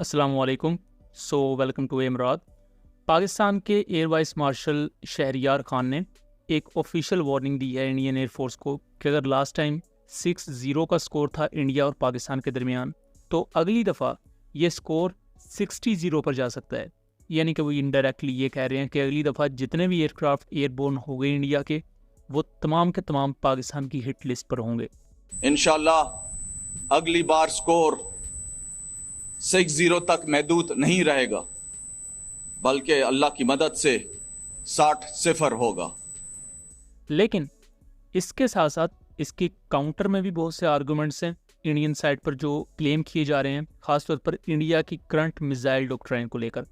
अस्सलाम वालेकुम। Welcome to एमराद। पाकिस्तान के air vice marshal Shahryar Khan ने एक ऑफिशियल वार्निंग दी है इंडियन एयरफोर्स को कि अगर लास्ट टाइम 6-0 का स्कोर था इंडिया और पाकिस्तान के दरमियान, तो अगली दफ़ा ये स्कोर 60-0 पर जा सकता है। यानी कि वो इनडायरेक्टली ये कह रहे हैं कि अगली दफ़ा जितने भी एयरक्राफ्ट एयरबोर्न हो गए इंडिया के, वो तमाम के तमाम पाकिस्तान की हिट लिस्ट पर होंगे। इंशाल्लाह अगली बार स्कोर 6-0 तक महदूद नहीं रहेगा, बल्कि अल्लाह की मदद से 60-0 होगा। लेकिन इसके साथ साथ इसके काउंटर में भी बहुत से आर्गूमेंट्स हैं इंडियन साइड पर जो क्लेम किए जा रहे हैं, खासतौर पर इंडिया की करंट मिसाइल डॉक्ट्राइन को लेकर,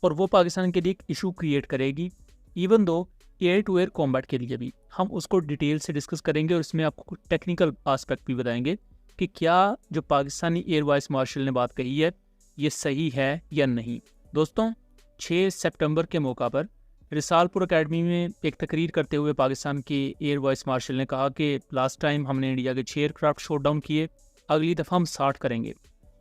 और वो पाकिस्तान के लिए एक इशू क्रिएट करेगी even though air to air combat के लिए भी। हम उसको डिटेल से डिस्कस करेंगे और इसमें आपको कुछ टेक्निकल आस्पेक्ट भी बताएंगे कि क्या जो पाकिस्तानी एयर वाइस मार्शल ने बात कही है ये सही है या नहीं। दोस्तों, 6 सितंबर के मौका पर रिसालपुर एकेडमी में एक तकरीर करते हुए पाकिस्तान के एयर वाइस मार्शल ने कहा कि लास्ट टाइम हमने इंडिया के 6 एयरक्राफ्ट शॉट डाउन किए, अगली दफ़ा हम 60 करेंगे।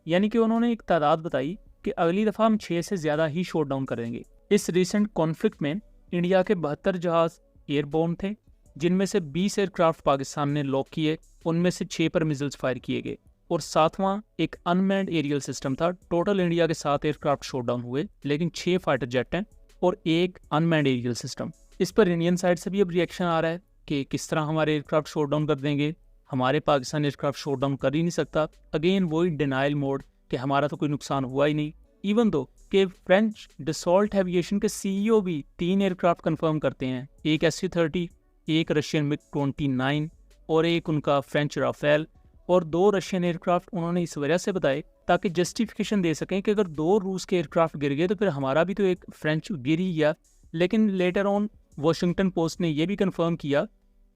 यानी कि उन्होंने एक तादाद बताई कि अगली दफ़ा हम 6 से ज़्यादा ही शॉट डाउन करेंगे। इस रिसेंट कॉन्फ्लिक्ट में इंडिया के 72 जहाज़ एयरबोर्न थे, जिनमें से 20 एयरक्राफ्ट पाकिस्तान ने लॉक किए, उनमें से 6 पर मिसाइल्स फायर किए गए, और 7वां एक अनमैन्ड एरियल सिस्टम था। टोटल इंडिया के 7 एयरक्राफ्ट शॉट डाउन हुए, लेकिन 6 फाइटर जेट हैं और एक अनमैन्ड एरियल सिस्टम। इस पर इंडियन साइड से भी अब रिएक्शन आ रहा है कि किस तरह हमारे एयरक्राफ्ट शॉट डाउन कर देंगे, हमारे पाकिस्तान एयरक्राफ्ट शॉट डाउन कर ही नहीं सकता। अगेन वही डिनाइल मोड कि हमारा तो कोई नुकसान हुआ ही नहीं। इवन दो कि फ्रेंच डसॉल्ट एविएशन के CEO भी 3 एयरक्राफ्ट कंफर्म करते हैं, एक SU-30, एक रशियन MiG-29 और एक उनका फ्रेंच राफेल, और 2 रशियन एयरक्राफ्ट उन्होंने इस वजह से बताए ताकि जस्टिफिकेशन दे सकें कि अगर 2 रूस के एयरक्राफ्ट गिर गए तो फिर हमारा भी तो एक फ्रेंच गिर ही गया। लेकिन लेटर ऑन वॉशिंगटन पोस्ट ने यह भी कंफर्म किया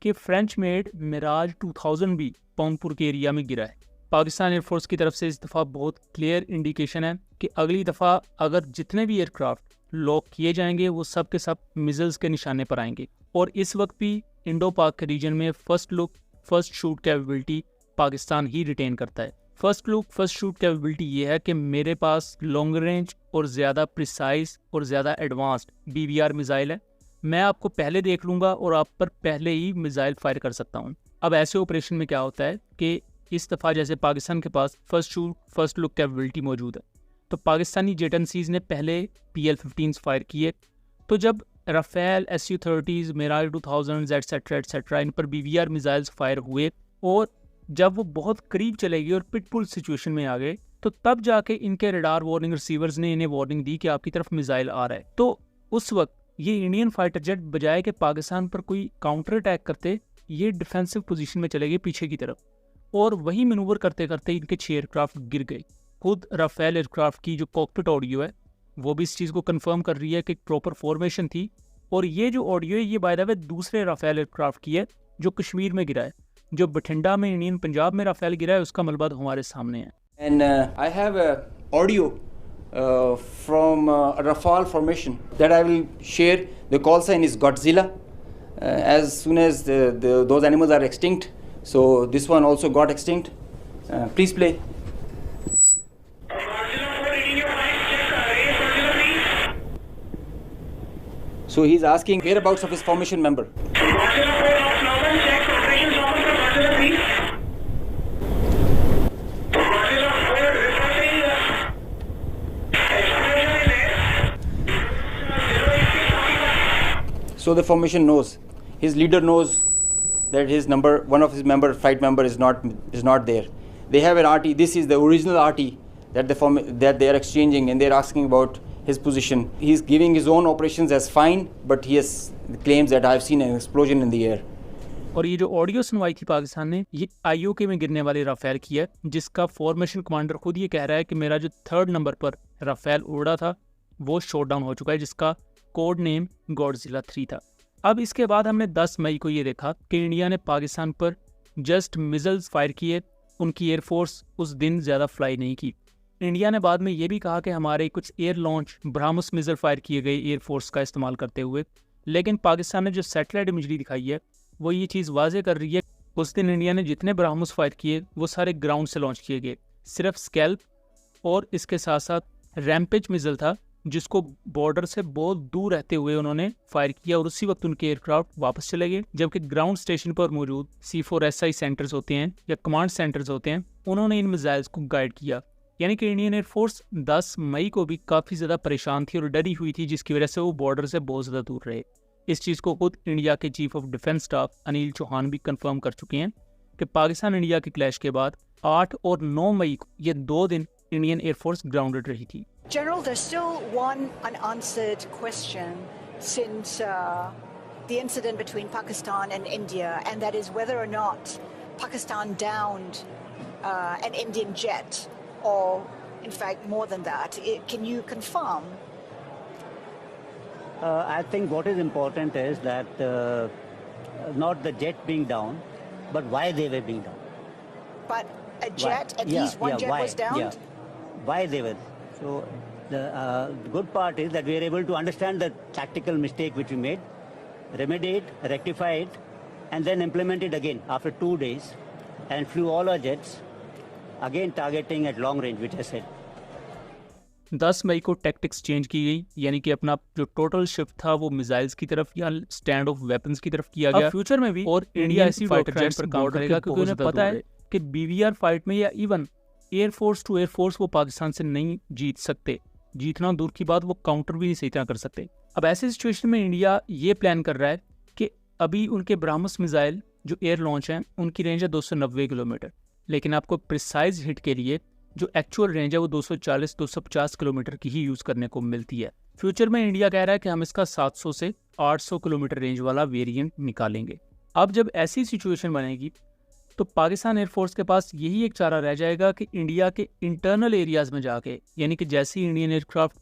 कि फ्रेंच मेड मिराज 2000 भी पोंगपुर के एरिया में गिरा है। पाकिस्तान एयरफोर्स की तरफ से इस दफ़ा बहुत क्लियर इंडिकेशन है कि अगली दफ़ा अगर जितने भी एयरक्राफ्ट लॉक किए जाएंगे वो सब के सब मिसाइल्स के निशाने पर आएंगे। और इस वक्त भी इंडो पाक के रीजन में फर्स्ट शूट कैपेबिलिटी पाकिस्तान ही रिटेन करता है। फर्स्ट शूट कैपेबिलिटी ये है कि मेरे पास लॉन्ग रेंज और ज़्यादा प्रिसाइज और ज़्यादा एडवांस्ड BBR मिसाइल है। मैं आपको पहले देख लूँगा और आप पर पहले ही मिसाइल फायर कर सकता हूँ। अब ऐसे ऑपरेशन में क्या होता है कि इस दफ़ा जैसे पाकिस्तान के पास फर्स्ट लुक कैपेबिलिटी मौजूद है, तो पाकिस्तानी जेट एजेंसीज ने पहले PL-15 फायर किए। तो जब राफेल, SU-30, मिराज 2000 एटसेट्रा इन पर BBR मिसाइल्स फायर हुए और जब वो बहुत करीब चले गए और पिटपुल सिचुएशन में आ गए, तो तब जाके इनके रडार वार्निंग रिसीवर्स ने इन्हें वार्निंग दी कि आपकी तरफ मिसाइल आ रहा है। तो उस वक्त ये इंडियन फाइटर जेट बजाय कि पाकिस्तान पर कोई काउंटर अटैक करते, ये डिफेंसिव पोजीशन में चले गए पीछे की तरफ, और वही मैनूवर करते करते इनके 6 एयरक्राफ्ट गिर गए। खुद राफेल एयरक्राफ्ट की जो कॉकपिट ऑडियो है वो भी इस चीज़ को कंफर्म कर रही है कि प्रॉपर फॉर्मेशन थी। और ये जो ऑडियो है ये बाय द वे दूसरे राफेल एयरक्राफ्ट की है जो कश्मीर में गिरा है। जो बठिंडा में इंडियन पंजाब में राफेल गिरा है उसका मलबा हमारे सामने है। And I have a audio from a Rafale formation that I will share. The call sign is Godzilla. As soon as those animals are extinct, so this one also got extinct. Please play. So he's asking whereabouts of his formation member. So the formation knows, his leader knows that his number, one of his flight member is not there. They have an RT. This is the original RT that they are exchanging, and they are asking about his position. He is giving his own operations as fine, but he has claims that I have seen an explosion in the air. और ये जो audio सुनवाई थी पाकिस्तान ने, ये IOK में गिरने वाले राफेल की है, जिसका फॉर्मेशन कमांडर खुद ये कह रहा है कि मेरा जो 3rd नंबर पर राफेल उड़ा था वो शॉट डाउन हो चुका है, जिसका कोड नेम गॉडजिला 3 था। अब इसके बाद हमने 10 मई को ये देखा कि इंडिया ने पाकिस्तान पर जस्ट मिसाइल्स फायर किए, उनकी एयरफोर्स उस दिन ज़्यादा फ्लाई नहीं की। इंडिया ने बाद में ये भी कहा कि हमारे कुछ air launch BrahMos missile fire किए गए एयरफोर्स का इस्तेमाल करते हुए, लेकिन पाकिस्तान ने जो सैटेलाइट इमेजरी दिखाई है वो ये चीज़ वाजे कर रही है। उस दिन इंडिया ने जितने ब्रह्मोस फायर किए वो सारे ग्राउंड से लॉन्च किए गए, सिर्फ स्कैल्प और इसके साथ साथ रैम्पेज मिसाइल था जिसको बॉर्डर से बहुत दूर रहते हुए उन्होंने फायर किया और उसी वक्त उनके एयरक्राफ्ट वापस चले गए। जबकि ग्राउंड स्टेशन पर मौजूद C4SI सेंटर्स होते हैं या कमांड सेंटर्स होते हैं, उन्होंने इन मिसाइल्स को गाइड किया। यानी कि इंडियन एयरफोर्स 10 मई को भी काफ़ी ज़्यादा परेशान थी और डरी हुई थी, जिसकी वजह से वो बॉर्डर से बहुत ज़्यादा दूर रहे। इस चीज़ को खुद इंडिया के chief of defence staff Anil Chauhan भी कंफर्म कर चुके हैं कि पाकिस्तान इंडिया के क्लैश के बाद 8 और 9 मई को ये 2 दिन इंडियन एयरफोर्स ग्राउंडेड रही थी। General, there's still one unanswered question since the incident between Pakistan and India, and that is whether or not Pakistan downed an Indian jet, or in fact more than that. Can you confirm? I think what is important is that not the jet being down, but why they were being down. But a Why? jet, at least one jet why? was downed? Yeah. Why they were. So the good part is that we are able to understand the tactical mistake which we made, remedy it, rectify it, and then implement it again after 2 days, and flew all our jets, again targeting at long range, which I said. 10 मई को tactics change की गई, यानी कि अपना जो total shift था वो missiles की तरफ या स्टैंड ऑफ वेपन्स की तरफ किया गया फ्यूचर में भी। और इंडिया ऐसी फाइटर जेट्स पर काम करेगा क्योंकि उन्हें पता है कि BVR फाइट में या इवन एयरफोर्स टू एयरफोर्स वो पाकिस्तान से नहीं जीत सकते। जीतना दूर की बात, वो काउंटर भी नहीं सही तरह कर सकते। अब ऐसे सिचुएशन में इंडिया ये प्लान कर रहा है कि अभी उनके ब्राह्मस मिसाइल जो एयर लॉन्च हैं उनकी रेंज है 290 किलोमीटर, लेकिन आपको प्रिसाइज हिट के लिए जो एक्चुअल रेंज है वो 240-250 किलोमीटर की ही यूज़ करने को मिलती है। फ्यूचर में इंडिया कह रहा है कि हम इसका 700 से 800 किलोमीटर रेंज वाला वेरिएंट निकालेंगे। अब जब ऐसी सिचुएशन बनेगी तो पाकिस्तान एयरफोर्स के पास यही एक चारा रह जाएगा कि इंडिया के इंटरनल एरियाज में जाके, यानी कि जैसे ही इंडियन एयरक्राफ्ट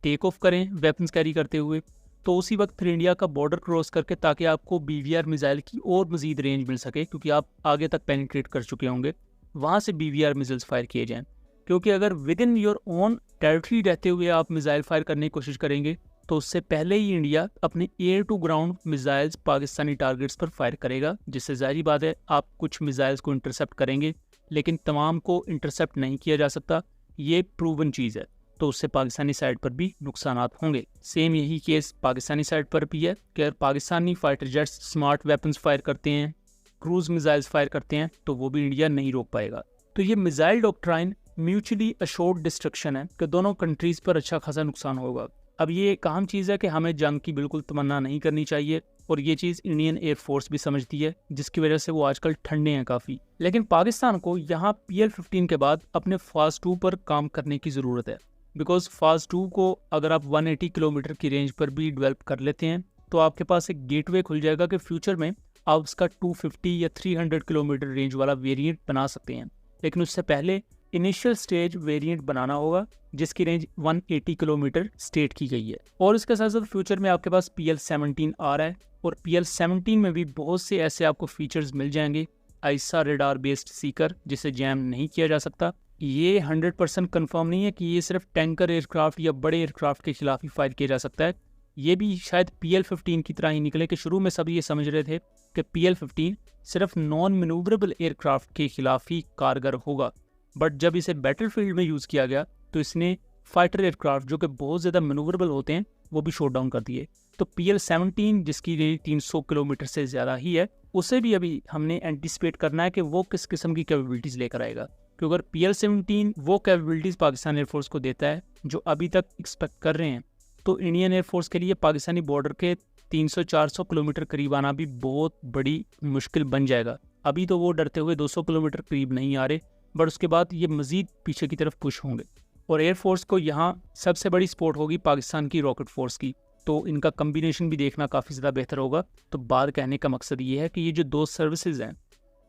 टेक ऑफ करें वेपन्स कैरी करते हुए, तो उसी वक्त फिर इंडिया का बॉर्डर क्रॉस करके, ताकि आपको BVR मिसाइल की और मजीद रेंज मिल सके, क्योंकि आप आगे तक पेनिट्रेट कर चुके होंगे, वहाँ से BVR मिसाइल्स फायर किए जाएं। क्योंकि अगर with in your own territory रहते हुए आप मिसाइल फायर करने की कोशिश करेंगे तो उससे पहले ही इंडिया अपने air to ground missiles Pakistani targets पर फायर करेगा, जिससे जाहिर बात है आप कुछ मिसाइल्स को इंटरसेप्ट करेंगे, लेकिन तमाम को इंटरसेप्ट नहीं किया जा सकता, ये प्रूवन चीज़ है। तो उससे पाकिस्तानी साइड पर भी नुकसानात होंगे। सेम यही केस पाकिस्तानी साइड पर भी है कि अगर Pakistani fighter jets smart weapons fire करते हैं, क्रूज मिसाइल्स फायर करते हैं, तो वो भी इंडिया नहीं रोक पाएगा। तो ये missile doctrine mutually assured destruction है कि दोनों कंट्रीज पर अच्छा खासा नुकसान होगा। अब ये एक अहम चीज़ है कि हमें जंग की बिल्कुल तमन्ना नहीं करनी चाहिए, और ये चीज़ इंडियन एयरफोर्स भी समझती है, जिसकी वजह से वो आजकल ठंडे हैं काफ़ी। लेकिन पाकिस्तान को यहाँ PL-15 के बाद अपने फास्ट 2 पर काम करने की ज़रूरत है, बिकॉज फास्ट 2 को अगर आप 180 किलोमीटर की रेंज पर भी डेवलप कर लेते हैं तो आपके पास एक गेटवे खुल जाएगा कि फ्यूचर में आप उसका 250 या 300 किलोमीटर रेंज वाला वेरिएंट बना सकते हैं। लेकिन उससे पहले इनिशियल स्टेज वेरिएंट बनाना होगा जिसकी रेंज 180 किलोमीटर स्टेट की गई है। और इसके साथ साथ फ्यूचर में आपके पास PL-17 आ रहा है, और PL-17 में भी बहुत से ऐसे आपको फीचर्स मिल जाएंगे। आइसा रेडार बेस्ड सीकर जिसे जैम नहीं किया जा सकता। ये 100% कन्फर्म नहीं है कि ये सिर्फ टैंकर एयरक्राफ्ट या बड़े एयरक्राफ्ट के खिलाफ ही फायर किया जा सकता है। ये भी शायद PL-15 की तरह ही निकले कि शुरू में सब ये समझ रहे थे कि PL-15 सिर्फ नॉन मैन्यूवरेबल एयरक्राफ्ट के खिलाफ ही कारगर होगा, बट जब इसे बैटलफील्ड में यूज़ किया गया तो इसने फाइटर एयरक्राफ्ट जो कि बहुत ज़्यादा मैन्यूवरेबल होते हैं वो भी शॉट डाउन कर दिए। तो PL-17 जिसकी रेंज 300 किलोमीटर से ज़्यादा ही है, उसे भी अभी हमने एंटिसिपेट करना है कि वो किस किस्म की कैपेबिलिटीज़ लेकर आएगा, क्योंकि अगर PL-17 वो कैपेबिलिटीज़ पाकिस्तान एयरफोर्स को देता है जो अभी तक एक्सपेक्ट कर रहे हैं, तो इंडियन एयरफोर्स के लिए पाकिस्तानी बॉर्डर के 300-400 किलोमीटर करीब आना भी बहुत बड़ी मुश्किल बन जाएगा। अभी तो वो डरते हुए 200 किलोमीटर करीब नहीं आ रहे, बट उसके बाद ये मज़ीद पीछे की तरफ पुश होंगे। और एयरफोर्स को यहाँ सबसे बड़ी सपोर्ट होगी पाकिस्तान की रॉकेट फोर्स की, तो इनका कम्बिनेशन भी देखना काफ़ी ज़्यादा बेहतर होगा। तो बात कहने का मकसद ये है कि ये जो 2 सर्विसेज हैं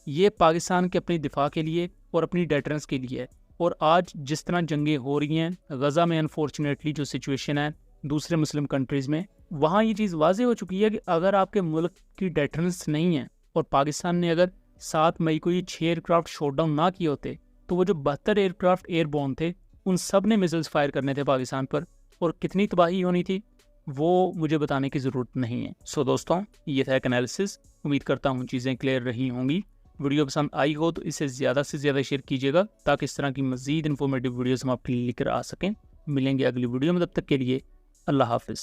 ये पाकिस्तान के अपनी दिफा के लिए और अपनी डेटरेंस के लिए है। और आज जिस तरह जंगें हो रही हैं गज़ा में, अनफॉर्चुनेटली जो सिचुएशन है दूसरे मुस्लिम कंट्रीज़ में, वहाँ ये चीज़ वाज़ेह हो चुकी है कि अगर आपके मुल्क की डेटरेंस नहीं है और पाकिस्तान ने अगर 7 मई को ये 6 एयरक्राफ्ट शॉट डाउन ना किए होते तो वो जो 72 एयरक्राफ्ट एयरबोर्न थे उन सब ने मिसाइल्स फायर करने थे पाकिस्तान पर, और कितनी तबाही होनी थी वो मुझे बताने की ज़रूरत नहीं है। सो दोस्तों, ये था एक एनालिसिस। उम्मीद करता हूँ चीज़ें क्लियर रही होंगी। वीडियो पसंद आई हो तो इसे ज़्यादा से ज़्यादा शेयर कीजिएगा ताकि इस तरह की मज़ीद इन्फॉर्मेटिव वीडियोस हम आपके लिए लेकर आ सकें। मिलेंगे अगली वीडियो में, तब तक के लिए अल्लाह हाफिज़।